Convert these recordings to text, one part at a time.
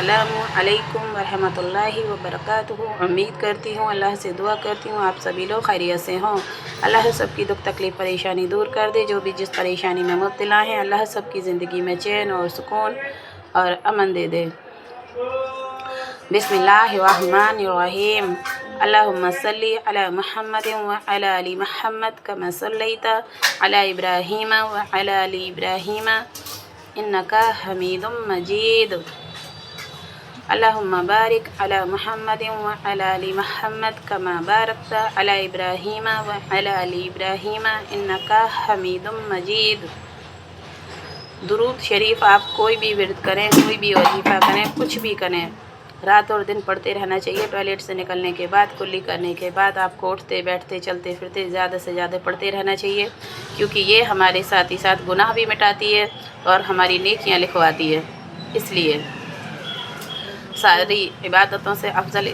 अस्सलामु अलैकुम वरहमतुल्लाहि वबरकातुहू। उम्मीद करती हूँ, अल्लाह से दुआ करती हूँ आप सभी लोग खैरियत से हों। अल्लाह सबकी दुख तकलीफ़ परेशानी दूर कर दे। जो भी जिस परेशानी में मुब्तला हैं, अल्लाह सबकी ज़िंदगी में चैन और सुकून और अमन दे दे। बिस्मिल्लाहिर्रहमानिर्रहीम। अल्लाहुम्मा सल्ली अला मुहम्मदिन व अला आलि मुहम्मद कमा सल्लैता अला इब्राहीम व अला आलि इब्राहीम इन्नका हमीदुम मजीद। अल्लाहुम्मा बारिक अला मुहम्मदिन व अला आलि मुहम्मद कमा बारकता अला इब्राहीम व अला आलि इब्राहीम इन्नका हमीदुम मजीद। दुरूद शरीफ आप कोई भी विर्द करें, कोई भी वजीफ़ा करें, कुछ भी करें, रात और दिन पढ़ते रहना चाहिए। टॉयलेट से निकलने के बाद, कुल्ली करने के बाद आपको उठते बैठते चलते फिरते ज़्यादा से ज़्यादा पढ़ते रहना चाहिए, क्योंकि ये हमारे साथ ही साथ गुनाह भी मिटाती है और हमारी नेकियां लिखवाती है। इसलिए सारी इबादतों से अफजल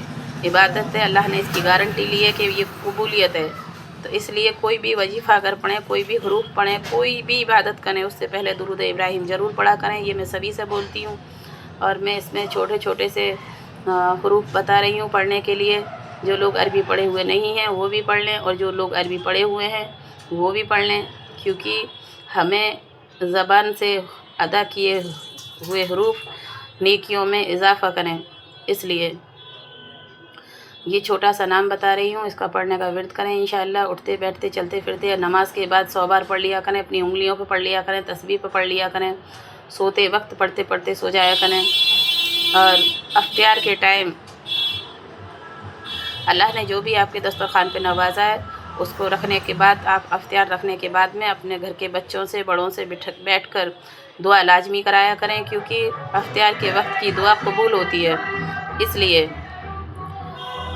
इबादत है, अल्लाह ने इसकी गारंटी ली है कि ये कबूलियत है। तो इसलिए कोई भी वजीफ़ा अगर पढ़ें, कोई भी हरूफ पढ़ें, कोई भी इबादत करें, उससे पहले दुरूद इब्राहिम ज़रूर पढ़ा करें। ये मैं सभी से बोलती हूँ और मैं इसमें छोटे छोटे से हरूफ बता रही हूँ पढ़ने के लिए। जो लोग अरबी पढ़े हुए नहीं हैं वो भी पढ़ लें, और जो लोग अरबी पढ़े हुए हैं वो भी पढ़ लें, क्योंकि हमें ज़बान से अदा किए हुए हरूफ नेकियों में इजाफ़ा करें। इसलिए ये छोटा सा नाम बता रही हूँ, इसका पढ़ने का विर्द करें इंशाअल्लाह। उठते बैठते चलते फिरते नमाज के बाद 100 बार पढ़ लिया करें, अपनी उंगलियों पे पढ़ लिया करें, तस्बीह पे पढ़ लिया करें, सोते वक्त पढ़ते पढ़ते सो जाया करें। और अफ्तियार के टाइम अल्लाह ने जो भी आपके दस्तरखान पे नवाजा है, उसको रखने के बाद, आप अफ्तियार रखने के बाद में अपने घर के बच्चों से, बड़ों से बैठ कर दुआ लाजमी कराया करें, क्योंकि अफ्तियार के वक्त की दुआ कबूल होती है। इसलिए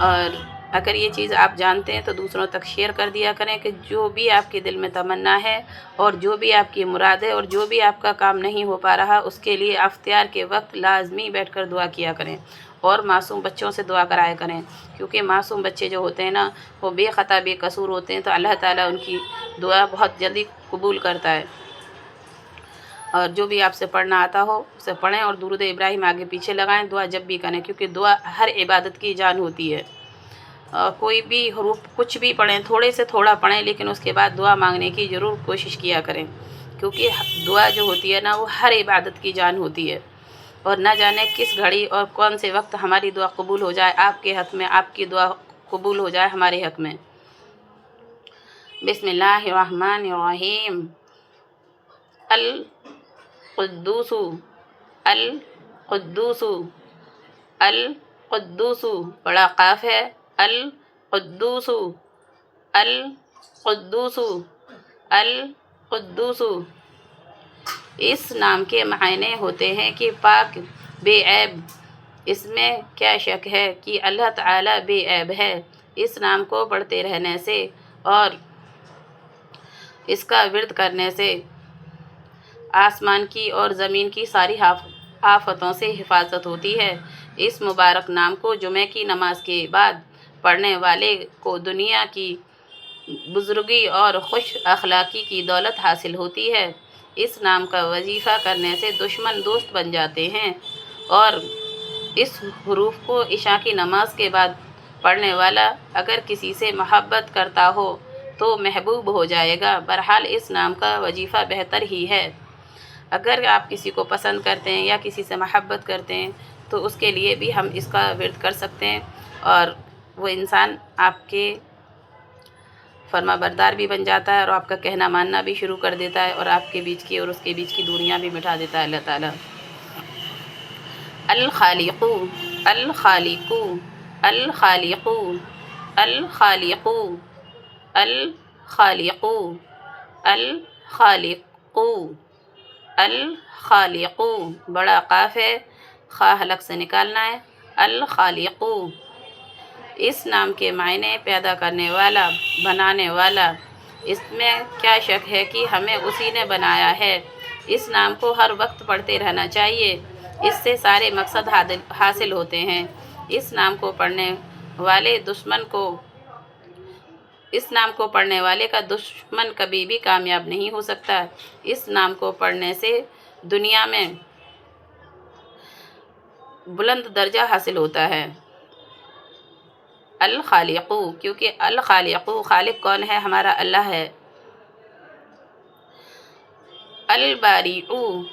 और अगर ये चीज़ आप जानते हैं तो दूसरों तक शेयर कर दिया करें कि जो भी आपके दिल में तमन्ना है और जो भी आपकी मुराद है और जो भी आपका काम नहीं हो पा रहा, उसके लिए अफ्तियार के वक्त लाजमी बैठकर दुआ किया करें। और मासूम बच्चों से दुआ कराया करें, क्योंकि मासूम बच्चे जो होते हैं ना, वो बेख़ता बेकसूर होते हैं, तो अल्लाह ताला उनकी दुआ बहुत जल्दी कबूल करता है। और जो भी आपसे पढ़ना आता हो उसे पढ़ें और दुरूद इब्राहिम आगे पीछे लगाएं। दुआ जब भी करें, क्योंकि दुआ हर इबादत की जान होती है। कोई भी हरूफ कुछ भी पढ़ें, थोड़े से थोड़ा पढ़ें, लेकिन उसके बाद दुआ मांगने की ज़रूर कोशिश किया करें, क्योंकि दुआ जो होती है ना, वो हर इबादत की जान होती है। और न जाने किस घड़ी और कौन से वक्त हमारी दुआ कबूल हो जाए आपके हक़ में, आपकी दुआ कबूल हो जाए हमारे हक़ में। बिस्मिल्लाहिर्रहमानिर्रहीम। अल क़ुद्दूसु अल क़ुद्दूसु अल क़ुद्दूसु, बड़ा क़ाफ़ है, अल क़ुद्दूसु अल क़ुद्दूसु अल क़ुद्दूसु। इस नाम के मायने होते हैं कि पाक, बेऐब। इसमें क्या शक है कि अल्लाह ताला बेऐब है। इस नाम को पढ़ते रहने से और इसका विर्द करने से आसमान की और ज़मीन की सारी आफतों से हिफाजत होती है। इस मुबारक नाम को जुमे की नमाज के बाद पढ़ने वाले को दुनिया की बुज़ुर्गी और खुश अखलाक़ी की दौलत हासिल होती है। इस नाम का वजीफ़ा करने से दुश्मन दोस्त बन जाते हैं, और इस हरूफ को इशा की नमाज के बाद पढ़ने वाला अगर किसी से मोहब्बत करता हो तो महबूब हो जाएगा। बहरहाल इस नाम का वजीफ़ा बेहतर ही है। अगर आप किसी को पसंद करते हैं या किसी से मोहब्बत करते हैं तो उसके लिए भी हम इसका विर्द कर सकते हैं, और वो इंसान आपके फर्माबरदार भी बन जाता है और आपका कहना मानना भी शुरू कर देता है, और आपके बीच की और उसके बीच की दूरियां भी मिटा देता है अल्लाह ताला। अल खालिकू अल खालिकू अल खालिकू अल खालिकू अल खालिकू अल खालिकू अल खालिकू, बड़ा क़ाफ़ है, खा हलक से निकालना है, अल खालिकू। इस नाम के मायने पैदा करने वाला, बनाने वाला। इसमें क्या शक है कि हमें उसी ने बनाया है। इस नाम को हर वक्त पढ़ते रहना चाहिए, इससे सारे मकसद हासिल होते हैं। इस नाम को पढ़ने वाले का दुश्मन कभी भी कामयाब नहीं हो सकता। इस नाम को पढ़ने से दुनिया में बुलंद दर्जा हासिल होता है। अल खालिक़ु, क्योंकि अल खालिक़ु खालिक कौन है? हमारा अल्लाह है। अल बारीउ,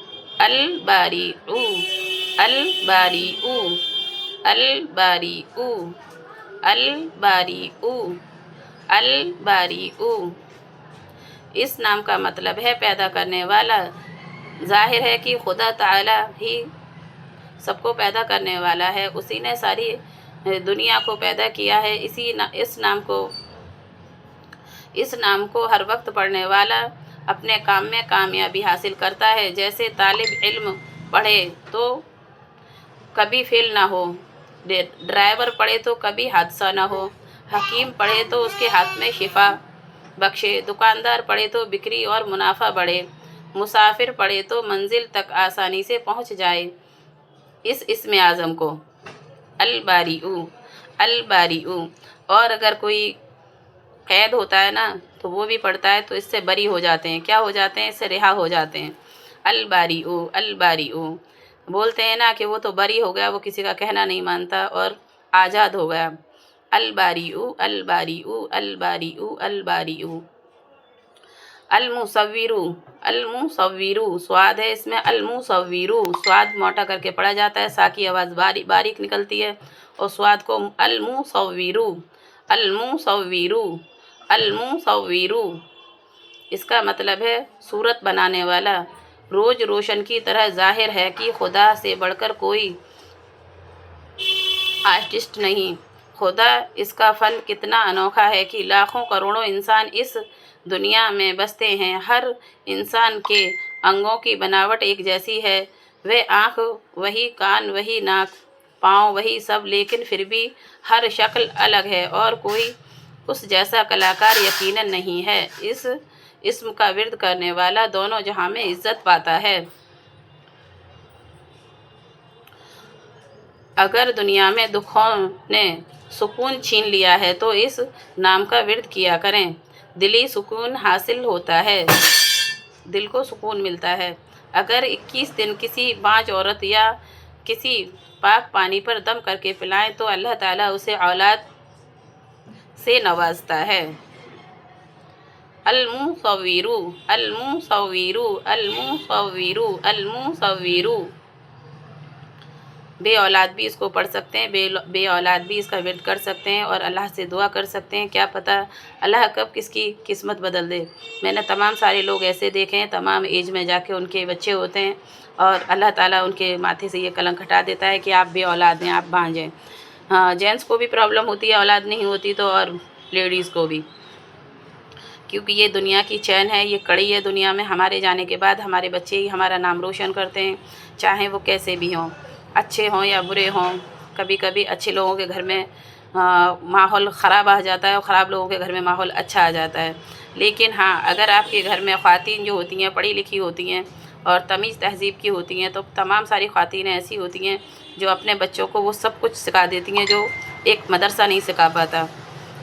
अल बारीउ, अल बारीउ, अल बारीउ, अल बारीउ, अल बारीउ। इस नाम का मतलब है पैदा करने वाला। ज़ाहिर है कि खुदा ताला ही सबको पैदा करने वाला है, उसी ने सारी दुनिया को पैदा किया है। इस नाम को हर वक्त पढ़ने वाला अपने काम में कामयाबी हासिल करता है। जैसे तालिब इल्म पढ़े तो कभी फेल ना हो, ड्राइवर पढ़े तो कभी हादसा ना हो, हकीम पढ़े तो उसके हाथ में शिफा बख्शे, दुकानदार पढ़े तो बिक्री और मुनाफा बढ़े, मुसाफिर पढ़े तो मंजिल तक आसानी से पहुंच जाए। इस इस्म आज़म को अल बारीउ, अल बारीउ। और अगर कोई कैद होता है ना तो वो भी पढ़ता है तो इससे बरी हो जाते हैं। क्या हो जाते हैं? इससे रिहा हो जाते हैं। अल बारीउ, अल बारीउ। बोलते हैं ना कि वो तो बरी हो गया, वो किसी का कहना नहीं मानता और आज़ाद हो गया। अल बारीउ, अल बारीउ, अल बारीउ, अल बारीउ। अल मुसव्विरु, अल मुसव्विरु। स्वाद है इसमें अल मुसव्विरु। स्वाद मोटा करके पढ़ा जाता है, सा की आवाज़ बारीक निकलती है और स्वाद को अल मुसव्विरु, अल मुसव्विरु, अल मुसव्विरु। इसका मतलब है सूरत बनाने वाला। रोज रोशन की तरह जाहिर है कि खुदा से बढ़कर कोई आर्टिस्ट नहीं। खुदा इसका फ़न कितना अनोखा है कि लाखों करोड़ों इंसान इस दुनिया में बसते हैं। हर इंसान के अंगों की बनावट एक जैसी है। वह आँख वही, कान वही, नाक पाँव वही सब, लेकिन फिर भी हर शक्ल अलग है और कोई उस जैसा कलाकार यकीनन नहीं है। इस इस्म का विर्द करने वाला दोनों जहां में इज्जत पाता है। अगर दुनिया में दुखों ने सुकून छीन लिया है तो इस नाम का विर्द किया करें, दिली सुकून हासिल होता है, दिल को सुकून मिलता है। अगर 21 दिन किसी बांझ औरत या किसी पाक पानी पर दम करके पिलाएं तो अल्लाह ताला उसे औलाद से नवाजता है। अल-मुसव्विरु, अल-मुसव्विरु, अल-मुसव्विरु, अल-मुसव्विरु। बे औलाद भी इसको पढ़ सकते हैं, बे औलाद भी इसका विर्द कर सकते हैं और अल्लाह से दुआ कर सकते हैं। क्या पता अल्लाह कब किसकी किस्मत बदल दे। मैंने तमाम सारे लोग ऐसे देखे हैं, तमाम एज में जाके उनके बच्चे होते हैं और अल्लाह ताला उनके माथे से ये कलंक हटा देता है कि आप बे औलाद हैं, आप बांझ हैं। हाँ, जेंट्स को भी प्रॉब्लम होती है, औलाद नहीं होती तो, और लेडीज़ को भी, क्योंकि ये दुनिया की चैन है, ये कड़ी है। दुनिया में हमारे जाने के बाद हमारे बच्चे ही हमारा नाम रोशन करते हैं, चाहे वो कैसे भी हों, अच्छे हों या बुरे हों। कभी कभी अच्छे लोगों के घर में माहौल ख़राब आ जाता है और ख़राब लोगों के घर में माहौल अच्छा आ जाता है। लेकिन हाँ, अगर आपके घर में ख़वातीन जो होती हैं पढ़ी लिखी होती हैं और तमीज़ तहज़ीब की होती हैं, तो तमाम सारी ख़वातीनें ऐसी होती हैं जो अपने बच्चों को वो सब कुछ सिखा देती हैं जो एक मदरसा नहीं सिखा पाता,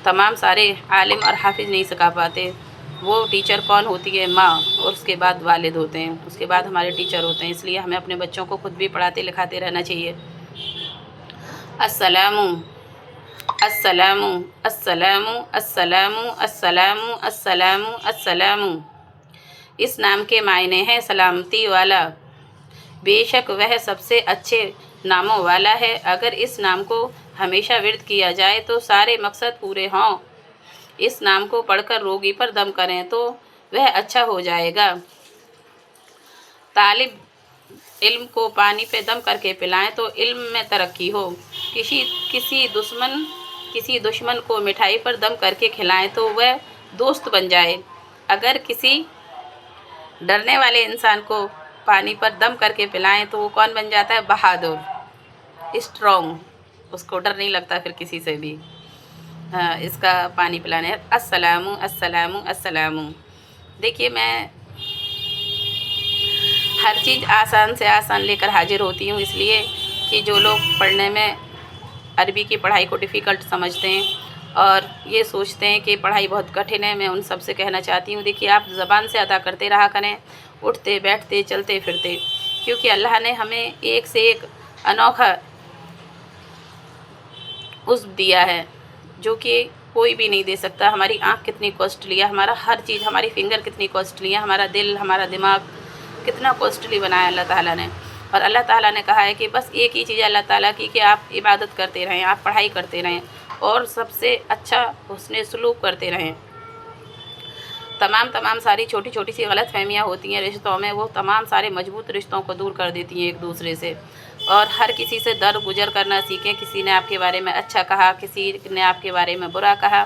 तमाम सारे आलिम और हाफिज़ नहीं सिखा पाते। वो टीचर कौन होती है? माँ, और उसके बाद वालिद होते हैं, उसके बाद हमारे टीचर होते हैं। इसलिए हमें अपने बच्चों को खुद भी पढ़ाते लिखाते रहना चाहिए। अस्सलामु, अस्सलामु, अस्सलामु, अस्सलामु, अस्सलामु, अस्सलामु, अस्सलामु। इस नाम के मायने हैं सलामती वाला। बेशक वह सबसे अच्छे नामों वाला है। अगर इस नाम को हमेशा विर्द किया जाए तो सारे मकसद पूरे हों। इस नाम को पढ़कर रोगी पर दम करें तो वह अच्छा हो जाएगा। तालिब इल्म को पानी पे दम करके पिलाएं तो इल्म में तरक्की हो। किसी दुश्मन को मिठाई पर दम करके खिलाएं तो वह दोस्त बन जाए। अगर किसी डरने वाले इंसान को पानी पर दम करके पिलाएं तो वो कौन बन जाता है? बहादुर, स्ट्रॉन्ग, उसको डर नहीं लगता फिर किसी से भी। इसका पानी पिलाने है। अस्सलामु, अस्सलामु, अस्सलामु। देखिए, मैं हर चीज़ आसान से आसान लेकर हाजिर होती हूँ, इसलिए कि जो लोग पढ़ने में अरबी की पढ़ाई को डिफ़िकल्ट समझते हैं और ये सोचते हैं कि पढ़ाई बहुत कठिन है, मैं उन सब से कहना चाहती हूँ, देखिए आप ज़बान से अदा करते रहा करें, उठते बैठते चलते फिरते, क्योंकि अल्लाह ने हमें एक से एक अनोखा عضو دیا ہے جو کہ کوئی بھی نہیں دے سکتا۔ ہماری آنکھ کتنی کاسٹلی ہے، ہمارا ہر چیز، ہماری فنگر کتنی کاسٹلی ہے، ہمارا دل، ہمارا دماغ کتنا کاسٹلی بنایا اللہ تعالیٰ نے۔ اور اللہ تعالیٰ نے کہا ہے کہ بس ایک ہی چیز ہے اللہ تعالیٰ کی کہ آپ عبادت کرتے رہیں، آپ پڑھائی کرتے رہیں اور سب سے اچھا حسن سلوک کرتے رہیں۔ تمام ساری چھوٹی چھوٹی سی غلط فہمیاں ہوتی ہیں رشتوں میں، وہ تمام سارے مضبوط رشتوں کو دور کر دیتی ہیں ایک دوسرے سے۔ اور ہر کسی سے درگزر کرنا سیکھیں۔ کسی نے آپ کے بارے میں اچھا کہا، کسی نے آپ کے بارے میں برا کہا،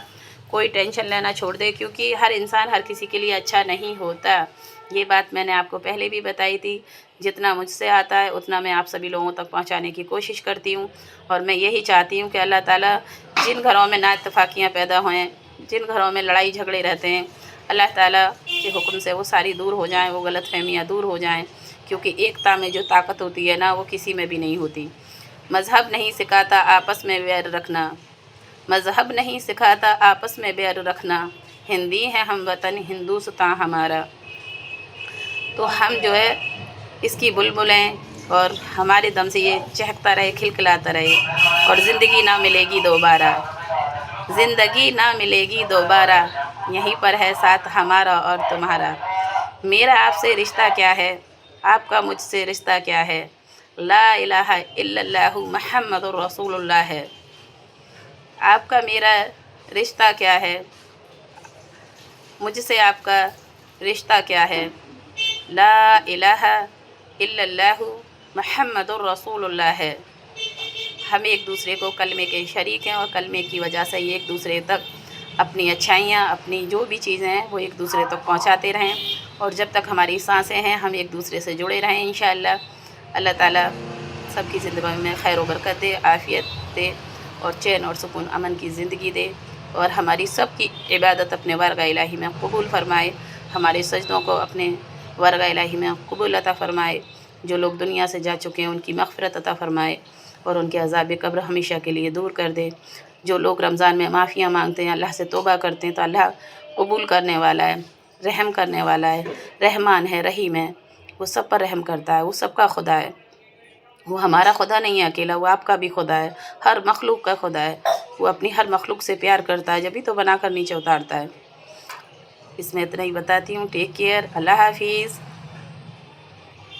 کوئی ٹینشن لینا چھوڑ دے، کیونکہ ہر انسان ہر کسی کے لیے اچھا نہیں ہوتا۔ یہ بات میں نے آپ کو پہلے بھی بتائی تھی۔ جتنا مجھ سے آتا ہے اتنا میں آپ سبھی لوگوں تک پہنچانے کی کوشش کرتی ہوں، اور میں یہی چاہتی ہوں کہ اللہ تعالیٰ جن گھروں میں نا اتفاقیاں پیدا ہوئیں، جن گھروں میں لڑائی جھگڑے رہتے ہیں، اللہ تعالیٰ کے حکم سے وہ ساری دور ہو جائیں، وہ غلط فہمیاں دور ہو جائیں، کیونکہ ایکتا میں جو طاقت ہوتی ہے نا وہ کسی میں بھی نہیں ہوتی۔ مذہب نہیں سکھاتا آپس میں ویر رکھنا، مذہب نہیں سکھاتا آپس میں ویر رکھنا، ہندی ہے ہم وطن ہندوستاں ہمارا۔ تو ہم جو ہے اس کی بلبلیں اور ہمارے دم سے یہ چہکتا رہے، کھلکھلاتا رہے، اور زندگی نہ ملے گی دوبارہ، زندگی نہ ملے گی دوبارہ، یہیں پر ہے ساتھ ہمارا اور تمہارا۔ میرا آپ سے رشتہ کیا ہے، آپ کا مجھ سے رشتہ کیا ہے، لا الہ الا اللہ محمد الرسول اللہ ہے۔ آپ کا میرا رشتہ کیا ہے، مجھ سے آپ کا رشتہ کیا ہے، لا الہ الا اللہ محمد الرسول اللہ ہے۔ ہم ایک دوسرے کو کلمے کے شریک ہیں، اور کلمے کی وجہ سے ایک دوسرے تک اپنی اچھائیاں، اپنی جو بھی چیزیں ہیں وہ ایک دوسرے تک پہنچاتے رہیں، اور جب تک ہماری سانسیں ہیں ہم ایک دوسرے سے جڑے رہیں انشاءاللہ۔ اللہ تعالیٰ سب کی زندگی میں خیر و برکت دے، عافیت دے، اور چین اور سکون امن کی زندگی دے، اور ہماری سب کی عبادت اپنے وارگاہ الہی میں قبول فرمائے، ہمارے سجدوں کو اپنے وارگاہ الہی میں قبول عطا فرمائے۔ جو لوگ دنیا سے جا چکے ہیں ان کی مغفرت عطا فرمائے، اور ان کے عذاب قبر ہمیشہ کے لیے دور کر دے۔ جو لوگ رمضان میں معافیاں مانگتے ہیں، اللہ سے توبہ کرتے ہیں، تو اللہ قبول کرنے والا ہے، رحم کرنے والا ہے، رحمان ہے، رحیم ہے، وہ سب پر رحم کرتا ہے، وہ سب کا خدا ہے۔ وہ ہمارا خدا نہیں ہے اکیلا، وہ آپ کا بھی خدا ہے، ہر مخلوق کا خدا ہے۔ وہ اپنی ہر مخلوق سے پیار کرتا ہے، جبھی تو بنا کر نیچے اتارتا ہے۔ اس میں اتنا ہی بتاتی ہوں۔ ٹیک کیئر، اللہ حافظ۔